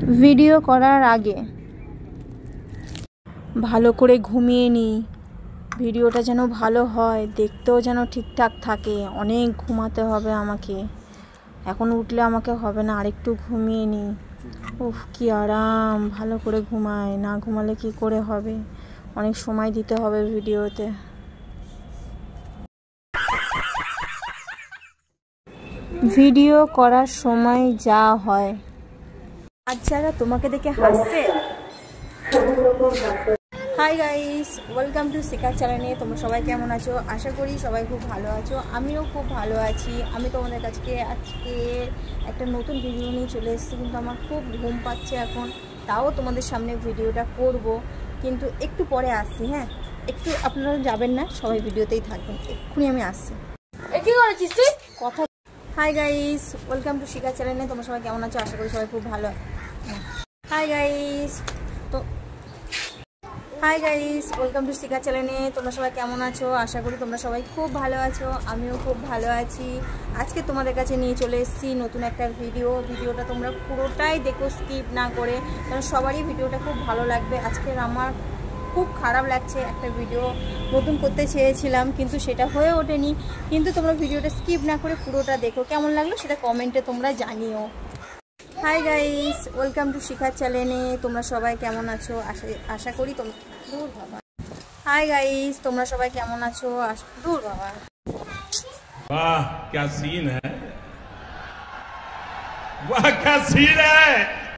Video করার আগে ভালো করে ঘুমিয়ে নিই, ভিডিওটা যেন ভালো হয়, দেখতেও যেন ঠিকঠাক থাকে। অনেক ঘুমাতে হবে আমাকে, এখন উঠলে আমাকে হবে না, আরেকটু ঘুমিয়ে নিই। উফ কি আরাম, ভালো করে ঘুমায়, না ঘুমালে কি করে হবে, অনেক সময় দিতে হবে ভিডিওতে। ভিডিও করার সময় যা হয়, আজ যারা তোমাকে দেখে হাসছে। হাই গাইস, ওয়েলকাম টু শিখার চ্যানেলে। তোমরা সবাই কেমন আছো? আশা করি সবাই খুব ভালো আছো, আমিও খুব ভালো আছি। আমি তোমাদের কাছে আজকে একটা নতুন ভিডিও নিয়ে চলে এসেছি, কিন্তু আমার খুব ঘুম পাচ্ছে এখন, তাও তোমাদের সামনে ভিডিওটা করব, কিন্তু একটু পরে আসছি। হ্যাঁ, একটু আপনারা যাবেন না, সবাই ভিডিওতেই থাকবেন, এক্ষুনি আমি আসছি। কি করেছিস তুই? কথা। হাই গাইস, ওয়েলকাম টু শিখার চ্যানেলে। তোমরা সবাই কেমন আছো? আশা করি সবাই খুব ভালো। Hi guys, hi guys, welcome to শিখার চ্যানেলে। তোমরা সবাই কেমন আছো? আশা করি তোমরা সবাই খুব ভালো আছো, আমিও খুব ভালো আছি। আজকে তোমাদের কাছে নিয়ে চলে এসেছি নতুন একটা ভিডিওটা তোমরা পুরোটাই দেখো, স্কিপ না করে, কারণ সবারই ভিডিওটা খুব ভালো লাগবে। আজকের আমার খুব খারাপ লাগছে, একটা ভিডিও নতুন করতে চেয়েছিলাম কিন্তু সেটা হয়ে ওঠেনি, কিন্তু তোমরা ভিডিওটা স্কিপ না করে পুরোটা দেখো, কেমন লাগলো সেটা কমেন্টে তোমরা জানিও। হাই গাইস, ওয়েলকাম টু শিখার চ্যানেলে। তোমরা সবাই কেমন আছো? আশা করি তোমরা দূর বাবা। হাই গাইস, তোমরা সবাই কেমন আছো? দূর বাবা। वाह क्या सीन है, वाह क्या सीन है।